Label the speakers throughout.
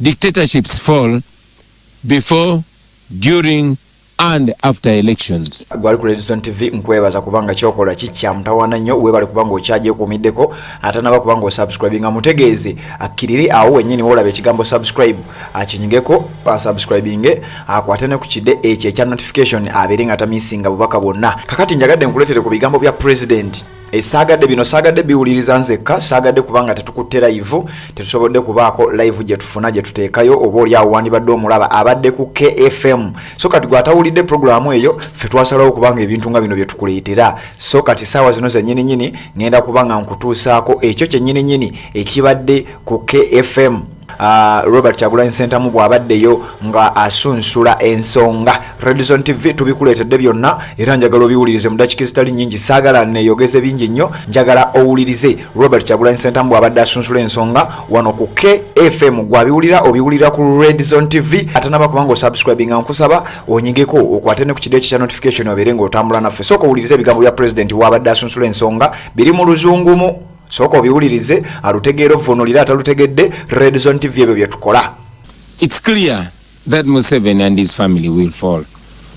Speaker 1: dictatorships fall before, during, and after elections.
Speaker 2: Gwali ku Western TV nkwebaza kubanga kyokola kikya mutawana nnyo webale kubanga okyaje kumiddeko ate naba kubanga osubscribe nga mutegeeze akkirire awo wennyini wolabe ekigambo subscribe akinyigeko subscribinge akwate ne ku kide ekyo ekya notification abeere nga tamisinga bubaka bwonna. Kakati njagadde nkuleetere ku bigambo bya president. Sagadde bino sagadde biwuliriza nzekka sagadde kubanga tetukutte live tetusobodde kubaako live gye tufuna gye tuteekayo oba oli awo wandibadde omulaba abadde ku KFM. So kati gwatawulidde programu eyo ffe twasalawo kubanga ebintu nga bino bye tukuleetera. So kati saawa zino zennyini nyini ngenda kubanga nkutuusaako ekyo kyennyini nyini ekibadde ku KFM. Robert Kyagulanyi Ssentamu bw'abaddeyo nga asunsula ensonga. Redison TV tubikuleetedde byonna era njagala obiwulirize mu dakika ezitali nnyingi, saagala neeyogeze bingi nnyo, njagala owulirize Robert Kyagulanyi Ssentamu bw'abadde asunsula ensonga wano ku KFM. Gwabiwulira obiwulira ku Redison TV ate naba kubanga osubscribe nga nkusaba onyigeko okwate ne ku kide ekya notification obeere ng'otambula naffe. Sooka owulirize ebigambo bya president bw'abadde asunsula ensonga biri mu luzungumu. Soko biwulirize alutegeero vunulira atalutegedde Redison TV ebyo bye tukola.
Speaker 1: It's clear that Museveni and his family will fall.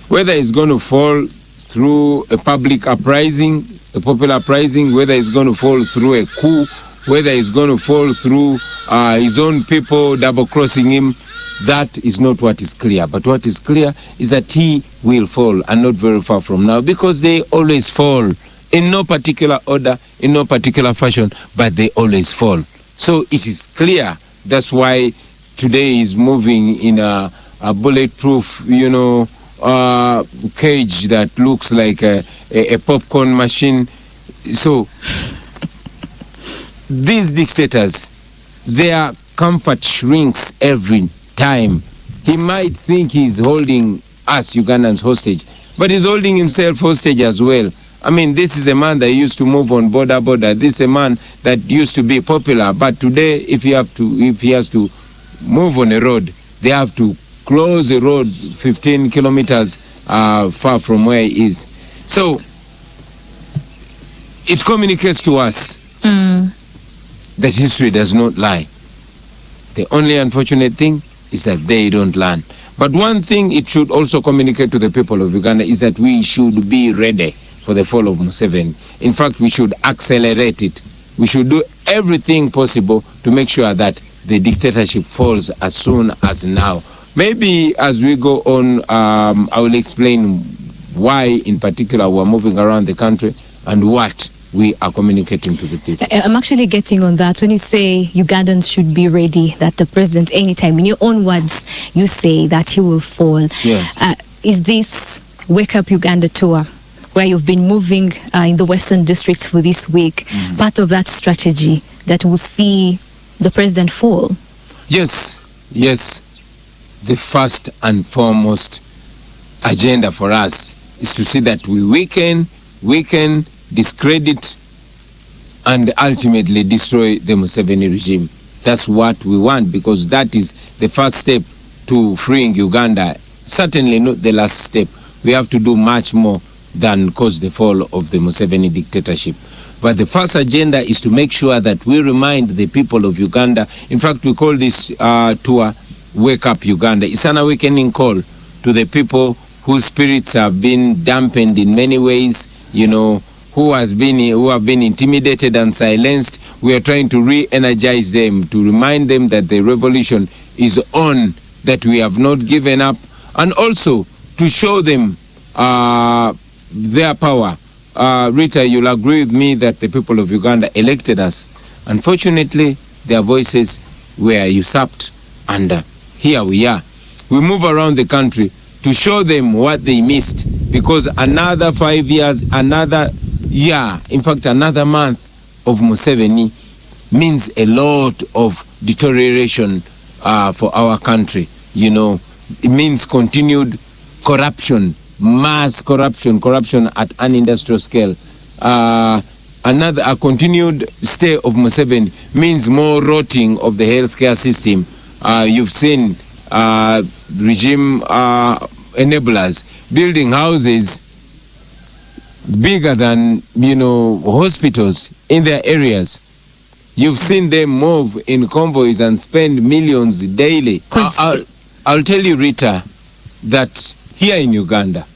Speaker 1: Whether it's going to fall through a public uprising, a popular uprising, whether it's going to fall through a coup, whether it's going to fall through his own people double-crossing him, that is not what is clear. But what is clear is that he will fall, and not very far from now, because they always fall. In no particular order, in no particular fashion, but they always fall. So it is clear. That's why today is moving in a bulletproof, cage that looks like a popcorn machine. So these dictators, their comfort shrinks every time. He might think he's holding us Ugandans hostage, but he's holding himself hostage as well. I mean, this is a man that used to move on border. This is a man that used to be popular. But today, if he has to move on a road, they have to close the road 15 kilometers far from where he is. So it communicates to us that history does not lie. The only unfortunate thing is that they don't learn. But one thing it should also communicate to the people of Uganda is that we should be ready for the fall of Museveni. In fact, we should accelerate it. We should do everything possible to make sure that the dictatorship falls as soon as now. Maybe as we go on, I will explain why in particular we're moving around the country and what we are communicating to the people.
Speaker 3: I'm actually getting on that. When you say Ugandans should be ready, that the president anytime, in your own words, you say that he will fall.
Speaker 1: Yeah.
Speaker 3: Is this Wake Up Uganda tour, where you've been moving in the Western districts for this week, part of that strategy that will see the president fall?
Speaker 1: Yes. The first and foremost agenda for us is to see that we weaken, discredit, and ultimately destroy the Museveni regime. That's what we want, because that is the first step to freeing Uganda. Certainly not the last step. We have to do much more than cause the fall of the Museveni dictatorship. But the first agenda is to make sure that we remind the people of Uganda. In fact, we call this tour Wake Up Uganda. It's an awakening call to the people whose spirits have been dampened in many ways, who have been intimidated and silenced. We are trying to re-energize them, to remind them that the revolution is on, that we have not given up, and also to show them their power. Rita, you'll agree with me that the people of Uganda elected us. Unfortunately, their voices were usurped, and here we are. We move around the country to show them what they missed, because another 5 years, another year, in fact, another month of Museveni means a lot of deterioration for our country. It means continued corruption, mass corruption at an industrial scale. A continued stay of Museveni means more rotting of the healthcare system. You've seen regime enablers building houses bigger than hospitals in their areas. You've seen them move in convoys and spend millions daily. I'll tell you, Rita, that here in Uganda,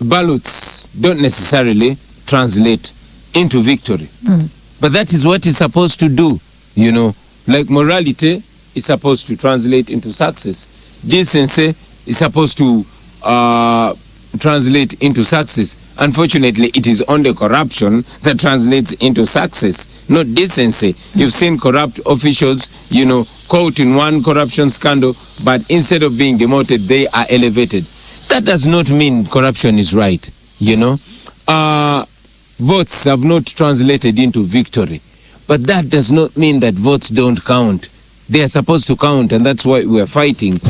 Speaker 1: ballots don't necessarily translate into victory. But that is what it's supposed to do, you know. Like morality is supposed to translate into success. Decency is supposed to translate into success. Unfortunately, it is only corruption that translates into success, not decency. You've seen corrupt officials, you know, caught in one corruption scandal, but instead of being demoted, they are elevated. That does not mean corruption is right, you know. Votes have not translated into victory, but that does not mean that votes don't count. They are supposed to count, and that's why we are fighting.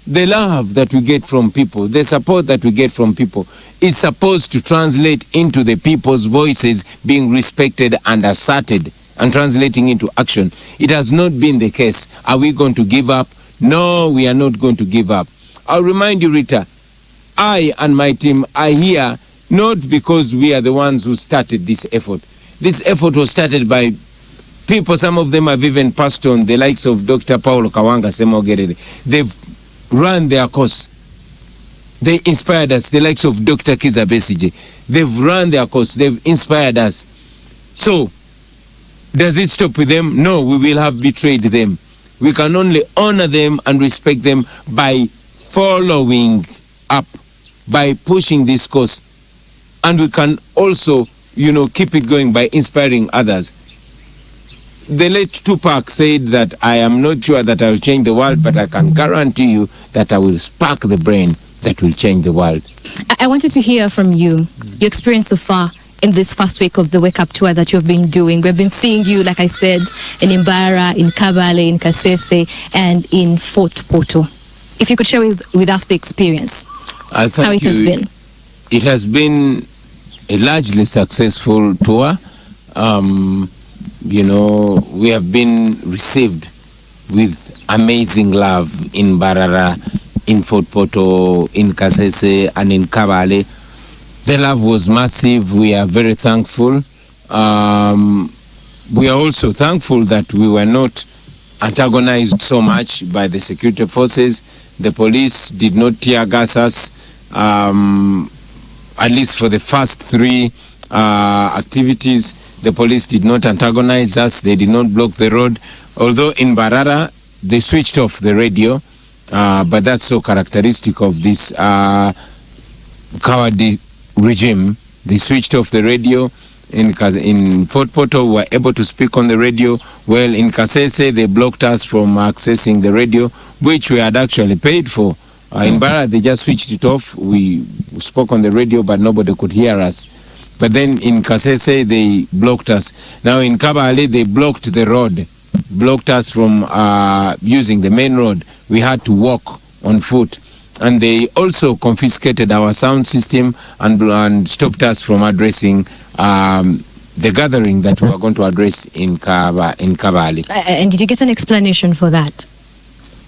Speaker 1: The love that we get from people, the support that we get from people is supposed to translate into the people's voices being respected and asserted and translating into action. It has not been the case. Are we going to give up? No, we are not going to give up. I'll remind you, Rita, I and my team are here not because we are the ones who started this effort. This effort was started by people, some of them have even passed on, the likes of Dr. Paulo Kawanga Semogerere. They've run their course. They inspired us, the likes of Dr. Kiza Besige. They've run their course. They've inspired us. So, does it stop with them? No, we will have betrayed them. We can only honor them and respect them by following up, by pushing this course. And we can also, you know, keep it going by inspiring others. The late Tupac said that I am not sure that I will change the world, but I can guarantee you that I will spark the brain that will change the world.
Speaker 3: I wanted to hear from you, your experience so far in this first week of the Wake Up Tour that you've been doing. We've been seeing you, like I said, in Imbara, in Kabale, in Kasese, and in Fort Portal. If you could share with us the experience, how it has been.
Speaker 1: It has been a largely successful tour. You know, we have been received with amazing love in Barara, in Fort Portal, in Kasese, and in Kabale. The love was massive. We are very thankful. We are also thankful that we were not antagonized so much by the security forces. The police did not tear gas us, at least for the first three activities. The police did not antagonize us. They did not block the road. Although in Barara, they switched off the radio, but that's so characteristic of this cowardly regime. They switched off the radio. In Fort Portal, we were able to speak on the radio. Well, in Kasese, they blocked us from accessing the radio, which we had actually paid for. In Barara, they just switched it off. We spoke on the radio, but nobody could hear us. But then in Kasese, they blocked us. Now in Kabale, they blocked the road, blocked us from using the main road. We had to walk on foot. And they also confiscated our sound system and stopped us from addressing the gathering that we were going to address in Kabale.
Speaker 3: And did you get an explanation for that?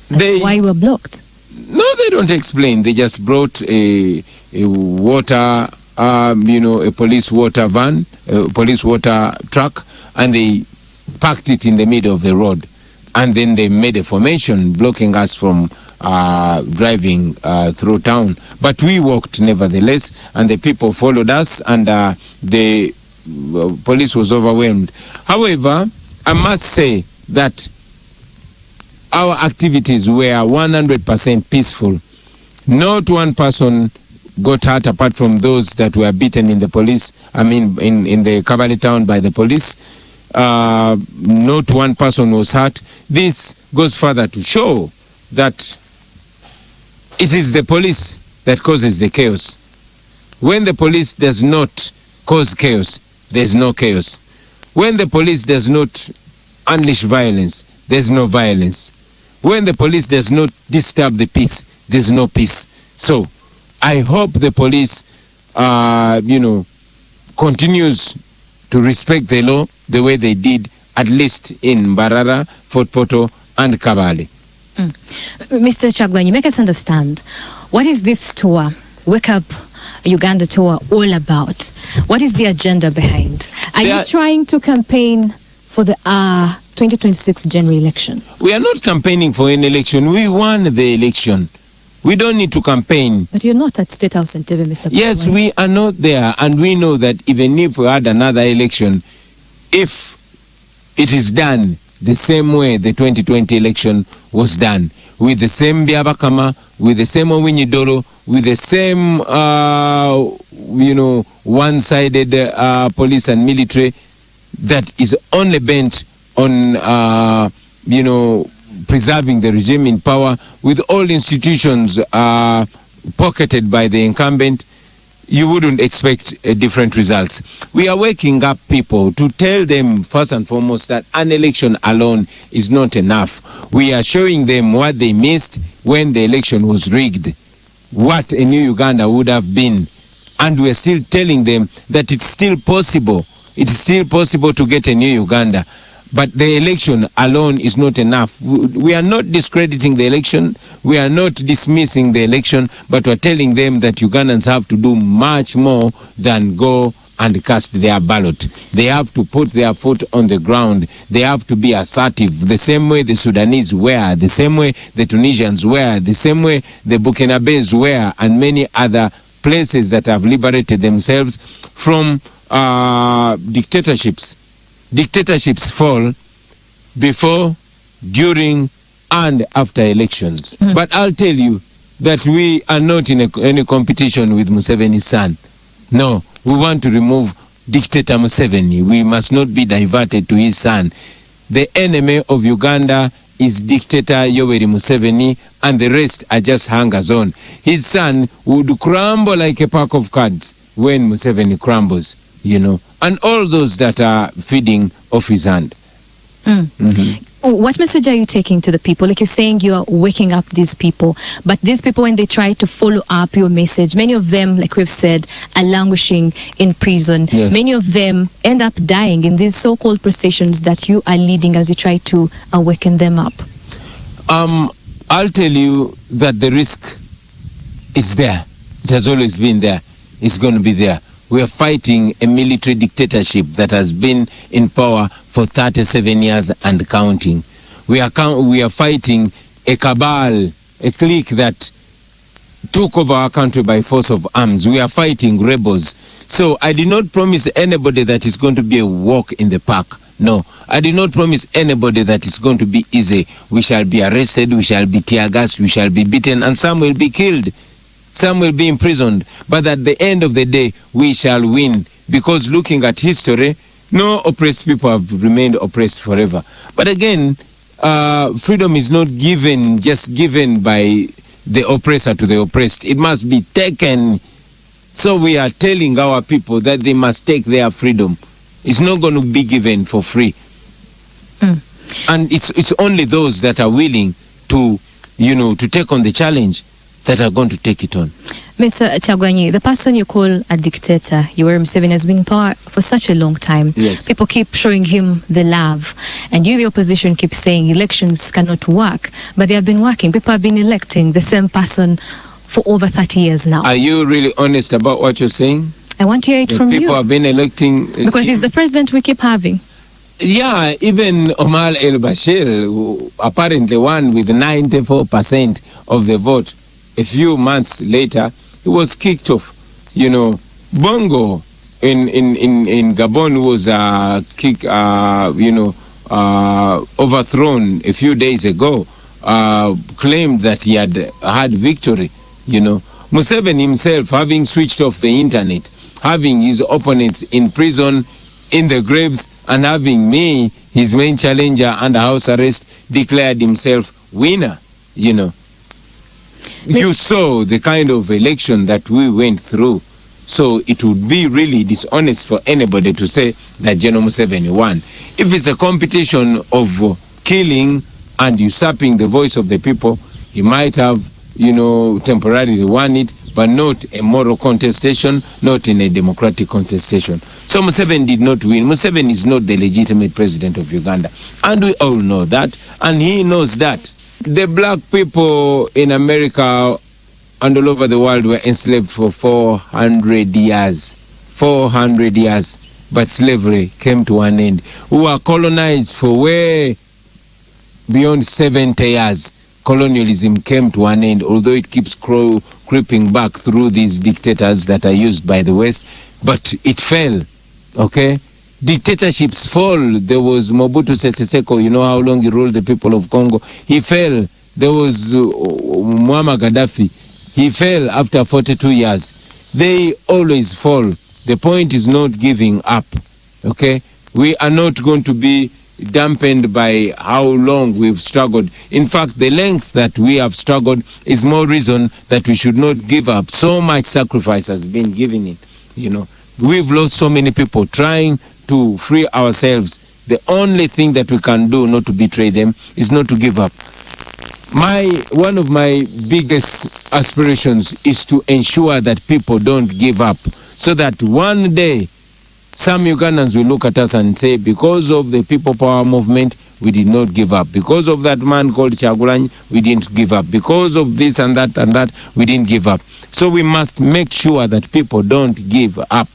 Speaker 3: Why you were blocked?
Speaker 1: No, they don't explain. They just brought a water, a police water van, a police water truck, and they parked it in the middle of the road. And then they made a formation blocking us from driving through town. But we walked nevertheless, and the people followed us, and the police was overwhelmed. However, I must say that our activities were 100% peaceful. Not one person got hurt apart from those that were beaten in the police, in the Kabale town by the police. Not one person was hurt. This goes further to show that it is the police that causes the chaos. When the police does not cause chaos, there's no chaos. When the police does not unleash violence, there's no violence. When the police does not disturb the peace, there's no peace. So I hope the police, continues to respect the law the way they did, at least in Barara, Fort Portal, and Kabale.
Speaker 3: Mr. Kyagulanyi, make us understand, what is this tour Wake Up Uganda tour all about? What is the agenda behind? Are you trying to campaign for the 2026 general election?
Speaker 1: We are not campaigning for an election. We won the election. We don't need to campaign.
Speaker 3: But you're not at State House in TV, Mr.
Speaker 1: Yes,
Speaker 3: Bobi Wine.
Speaker 1: we are not there, and we know that even if we had another election, if it is done the same way the 2020 election was done, with the same Byabakama, with the same Owinyidoro, with the same, one-sided police and military that is only bent on, preserving the regime in power, with all institutions pocketed by the incumbent, you wouldn't expect different results. We are waking up people to tell them first and foremost that an election alone is not enough. We are showing them what they missed when the election was rigged, what a new Uganda would have been. And we are still telling them that it's still possible. It's still possible to get a new Uganda. But the election alone is not enough. We are not discrediting the election. We are not dismissing the election, but we're telling them that Ugandans have to do much more than go and cast their ballot. They have to put their foot on the ground. They have to be assertive, the same way the Sudanese were, the same way the Tunisians were, the same way the Burkinabés were, and many other places that have liberated themselves from dictatorships. Dictatorships fall before, during, and after elections. But I'll tell you that we are not in any competition with Museveni's son. No, we want to remove dictator Museveni. We must not be diverted to his son. The enemy of Uganda is dictator Yoweri Museveni, and the rest are just hangers on. His son would crumble like a pack of cards when Museveni crumbles, and all those that are feeding off his hand.
Speaker 3: What message are you taking to the people? Like you're saying, you're waking up these people, but these people, when they try to follow up your message, many of them, like we've said, are languishing in prison.
Speaker 1: Yes.
Speaker 3: Many of them end up dying in these so-called processions that you are leading as you try to awaken them up.
Speaker 1: I'll tell you that the risk is there. It has always been there. It's going to be there. We are fighting a military dictatorship that has been in power for 37 years and counting. We are fighting a cabal, a clique that took over our country by force of arms. We are fighting rebels. So I did not promise anybody that it's going to be a walk in the park. No, I did not promise anybody that it's going to be easy. We shall be arrested, we shall be tear gassed, we shall be beaten, and some will be killed. Some will be imprisoned, but at the end of the day, we shall win. Because looking at history, no oppressed people have remained oppressed forever. But again, freedom is not just given by the oppressor to the oppressed. It must be taken. So we are telling our people that they must take their freedom. It's not going to be given for free. And it's only those that are willing to take on the challenge that are going to take it on.
Speaker 3: Mr. Kyagulanyi, the person you call a dictator, Yoweri Museveni, has been in power for such a long time.
Speaker 1: Yes.
Speaker 3: People keep showing him the love. And you, the opposition, keep saying elections cannot work. But they have been working. People have been electing the same person for over 30 years now.
Speaker 1: Are you really honest about what you're saying?
Speaker 3: I want to hear it from you.
Speaker 1: People have been electing...
Speaker 3: Because he's the president we keep having.
Speaker 1: Yeah, even Omar el-Bashir, who apparently won with 94% of the vote, a few months later, he was kicked off. Bongo in Gabon was overthrown a few days ago, claimed that he had victory. Museveni himself, having switched off the internet, having his opponents in prison, in the graves, and having me, his main challenger, under house arrest, declared himself winner. You saw the kind of election that we went through. So it would be really dishonest for anybody to say that General Museveni won. If it's a competition of killing and usurping the voice of the people, he might have, temporarily won it, but not a moral contestation, not in a democratic contestation. So Museveni did not win. Museveni is not the legitimate president of Uganda. And we all know that, and he knows that. The black people in America and all over the world were enslaved for 400 years. 400 years. But slavery came to an end. We were colonized for way beyond 70 years. Colonialism came to an end, although it keeps creeping back through these dictators that are used by the West. But it fell, okay? Dictatorships fall. There was Mobutu Sese Seko, you know how long he ruled the people of Congo. He fell. There was Muammar Gaddafi. He fell after 42 years. They always fall. The point is not giving up, okay? We are not going to be dampened by how long we've struggled. In fact, the length that we have struggled is more reason that we should not give up. So much sacrifice has been given in, you know. We've lost so many people trying to free ourselves. The only thing that we can do not to betray them is not to give up. One of my biggest aspirations is to ensure that people don't give up, so that one day some Ugandans will look at us and say, because of the People Power movement, we did not give up. Because of that man called Kyagulanyi, we didn't give up. Because of this and that, we didn't give up. So we must make sure that people don't give up.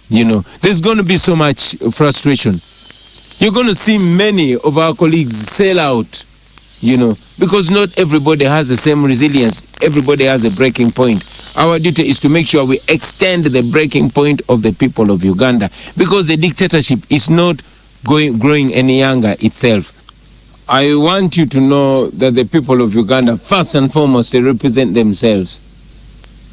Speaker 1: You know, there's going to be so much frustration. You're going to see many of our colleagues sell out, you know, because not everybody has the same resilience. Everybody has a breaking point. Our duty is to make sure we extend the breaking point of the people of Uganda, because the dictatorship is not growing any younger itself. I want you to know that the people of Uganda, first and foremost, they represent themselves.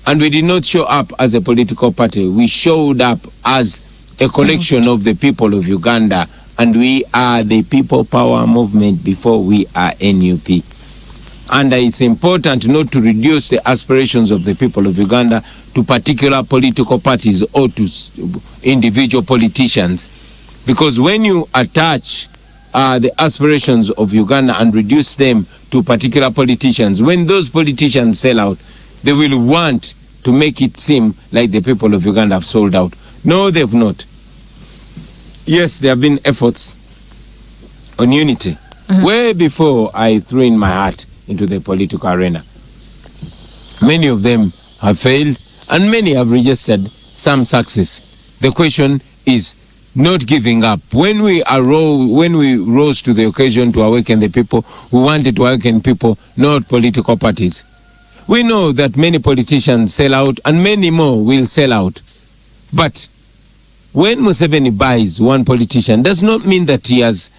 Speaker 1: And we did not show up as a political party. We showed up as a collection of the people of Uganda. And we are the People Power movement before we are NUP. And it's important not to reduce the aspirations of the people of Uganda to particular political parties or to individual politicians. Because when you attach the aspirations of Uganda and reduce them to particular politicians, when those politicians sell out, they will want to make it seem like the people of Uganda have sold out. No, they've not. Yes, there have been efforts on unity. Way before I threw in my heart into the political arena. Many of them have failed and many have registered some success. The question is not giving up. When we rose to the occasion to awaken the people, we wanted to awaken people, not political parties. We know that many politicians sell out and many more will sell out. But when Museveni buys one politician, does not mean that he has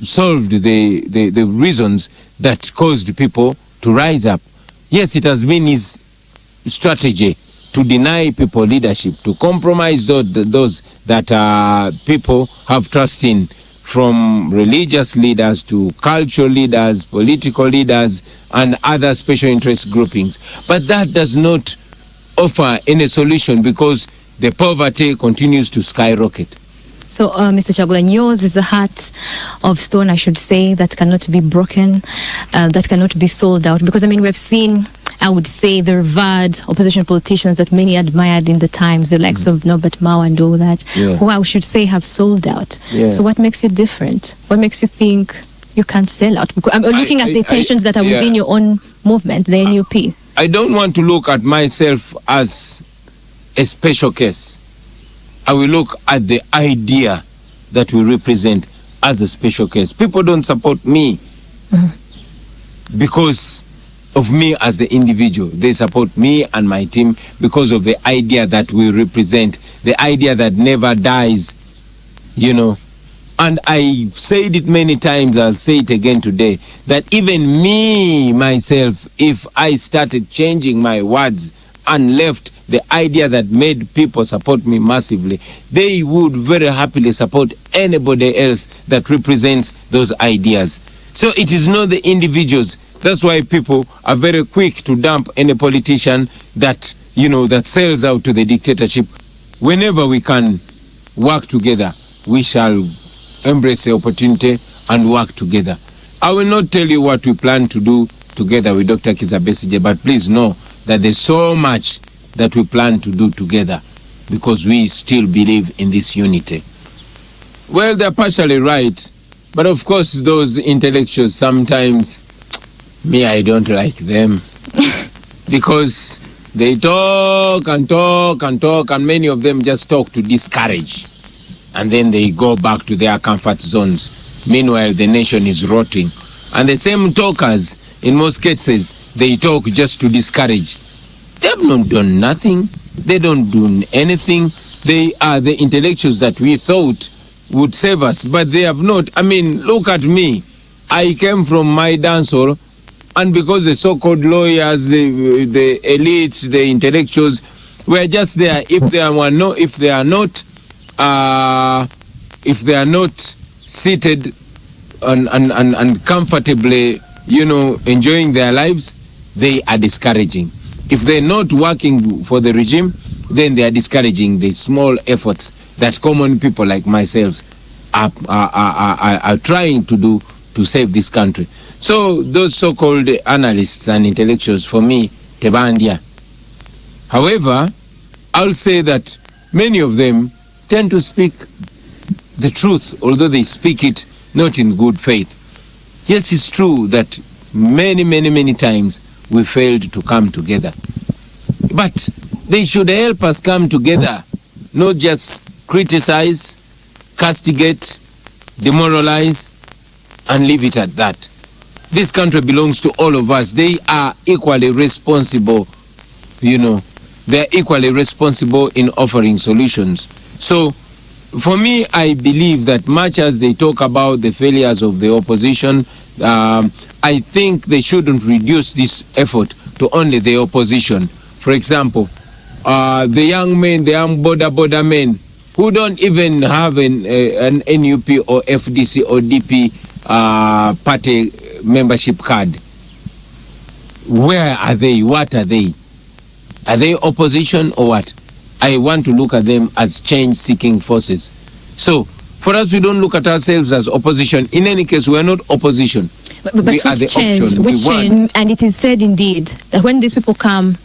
Speaker 1: solved the reasons that caused people to rise up. Yes, it has been his strategy to deny people leadership, to compromise those that people have trust in, from religious leaders to cultural leaders, political leaders, and other special interest groupings. But that does not offer any solution, because the poverty continues to skyrocket.
Speaker 3: So, Mr. Kyagulanyi, yours is a heart of stone, I should say, that cannot be broken, that cannot be sold out. Because, I mean, we've seen, I would say, the revered opposition politicians that many admired in the times, the likes of Norbert Mao and all that, who I should say have sold out. So what makes you different? What makes you think you can't sell out? Because I'm looking at the tensions that are within your own movement, the NUP.
Speaker 1: I don't want to look at myself as a special case. I will look at the idea that we represent as a special case. People don't support me because of me as the individual. They support me and my team because of the idea that we represent, the idea that never dies, you know. And I've said it many times, I'll say it again today, that even me, myself, if I started changing my words and left the idea that made people support me massively, they would very happily support anybody else that represents those ideas. So it is not the individuals. That's why people are very quick to dump any politician that, you know, that sells out to the dictatorship. Whenever we can work together, we shall embrace the opportunity and work together. I will not tell you what we plan to do together with Dr. Kizza Besigye, but please know that there's so much that we plan to do together, because we still believe in this unity. Well, they're partially right, but of course those intellectuals, sometimes, me, I don't like them. because they talk and talk and talk, and many of them just talk to discourage, and then they go back to their comfort zones. Meanwhile, the nation is rotting. And the same talkers, in most cases, they talk just to discourage. They have not done nothing. They don't do anything. They are the intellectuals that we thought would save us, but they have not. I mean, look at me. I came from my dancehall, and because the so-called lawyers, the elites, the intellectuals were just there. If they are not seated and comfortably, enjoying their lives, they are discouraging. If they're not working for the regime, then they are discouraging the small efforts that common people like myself are trying to do to save this country. So those so-called analysts and intellectuals, for me, tebandia. However, I'll say that many of them tend to speak the truth, although they speak it not in good faith. Yes, it's true that many times we failed to come together. But they should help us come together, not just criticize, castigate, demoralize, and leave it at that. This country belongs to all of us. They are equally responsible, they're equally responsible in offering solutions. So, for me, I believe that much as they talk about the failures of the opposition, I think they shouldn't reduce this effort to only the opposition. For example, the young men, the young border men, who don't even have an NUP or FDC or DP party membership card. Where are they? What are they? Are they opposition or what? I want to look at them as change-seeking forces. So, for us, we don't look at ourselves as opposition. In any case, we are not opposition.
Speaker 3: But
Speaker 1: we are the option.
Speaker 3: Which change? And it is said indeed that when these people come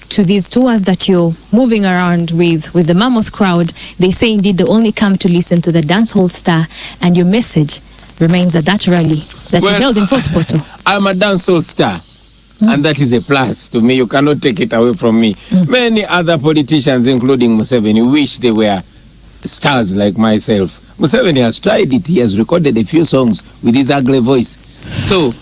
Speaker 3: to these tours that you're moving around with the mammoth crowd, they say indeed they only come to listen to the dancehall star, and your message remains at that rally that you held in Fort Portal.
Speaker 1: I'm a dancehall star. And that is a plus to me. You cannot take it away from me. Many other politicians, including Museveni, wish they were stars like myself. Museveni has tried it. He has recorded a few songs with his ugly voice. So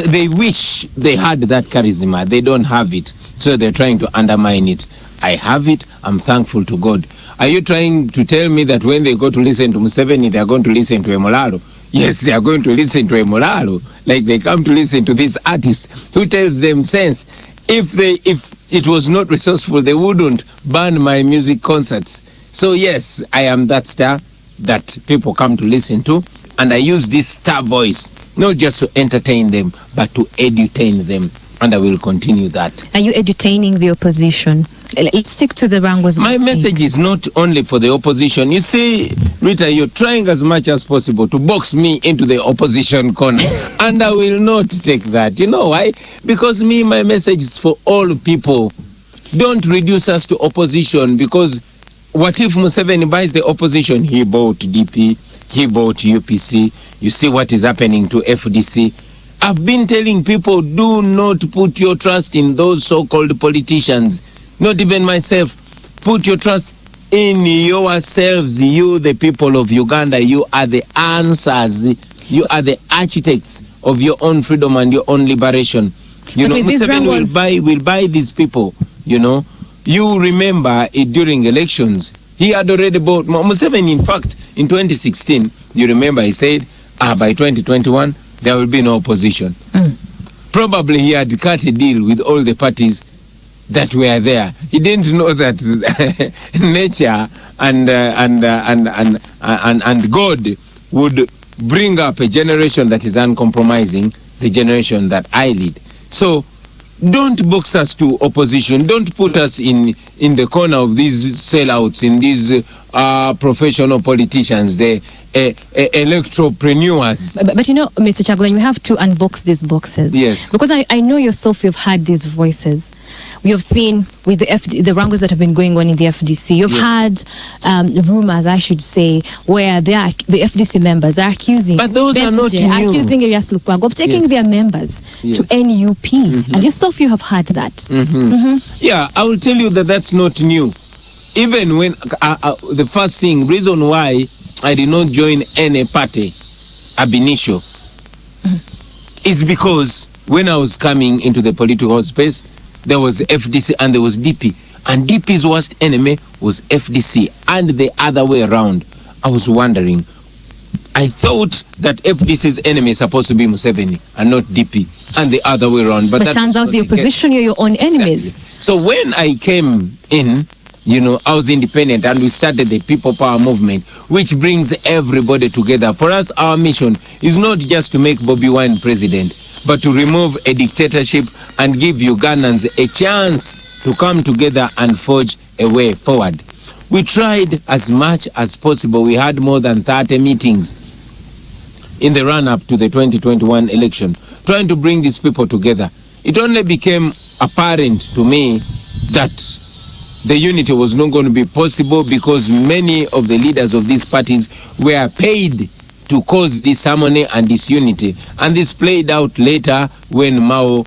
Speaker 1: they wish they had that charisma. They don't have it. So they're trying to undermine it. I have it. I'm thankful to God. Are you trying to tell me that when they go to listen to Museveni, they're going to listen to Emolalo? Yes, they are going to listen to Emolalo, like they come to listen to this artist who tells them sense. If it was not resourceful, they wouldn't ban my music concerts. So yes, I am that star that people come to listen to, and I use this star voice not just to entertain them, but to edutain them, and I will continue that.
Speaker 3: Are you edutaining the opposition? Let's stick to the Rangos.
Speaker 1: My message is not only for the opposition. You see, Rita, you're trying as much as possible to box me into the opposition corner, and I will not take that. You know why? Because my message is for all people. Don't reduce us to opposition, because what if Museveni buys the opposition? He bought DP, he bought UPC. You see what is happening to FDC. I've been telling people, do not put your trust in those so-called politicians. Not even myself. Put your trust in yourselves. You, the people of Uganda, you are the answers. You are the architects of your own freedom and your own liberation. You know, Museveni will buy these people, you know. You remember it during elections. He had already bought Museveni. In fact, in 2016, you remember he said, by 2021, there will be no opposition. Probably he had cut a deal with all the parties that were there. He didn't know that nature and God would bring up a generation that is uncompromising, the generation that I lead. So don't box us to opposition. Don't put us in the corner of these sellouts, in these professional politicians, the electropreneurs.
Speaker 3: But you know, Mr. Chagulanyi, you have to unbox these boxes.
Speaker 1: Yes.
Speaker 3: Because I know yourself, you've had these voices. We have seen with the wrangles that have been going on in the FDC. You've had rumors, I should say, where the FDC members are accusing,
Speaker 1: but those are not new,
Speaker 3: accusing Erias Lukwago of taking their members to NUP. And yourself, you have had that.
Speaker 1: Yeah, I will tell you that that's not new. Even when the first reason why I did not join any party ab initio is because when I was coming into the political space, there was FDC and there was DP, and DP's worst enemy was FDC, and the other way around. I was wondering, I thought that FDC's enemy is supposed to be Museveni and not DP, and the other way around. But that
Speaker 3: turns out the opposition, you're your own enemies.
Speaker 1: Exactly. So when I came in, you know, I was independent and we started the People Power Movement, which brings everybody together. For us, our mission is not just to make Bobi Wine president, but to remove a dictatorship and give Ugandans a chance to come together and forge a way forward. We tried as much as possible. We had more than 30 meetings in the run-up to the 2021 election, trying to bring these people together. It only became apparent to me that the unity was not going to be possible because many of the leaders of these parties were paid to cause disharmony and disunity. And this played out later when Mao,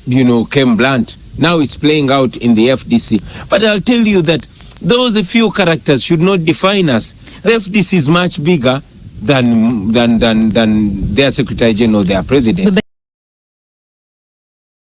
Speaker 1: you know, came blunt. Now it's playing out in the FDC. But I'll tell you that those few characters should not define us. The FDC is much bigger than their Secretary General, their president.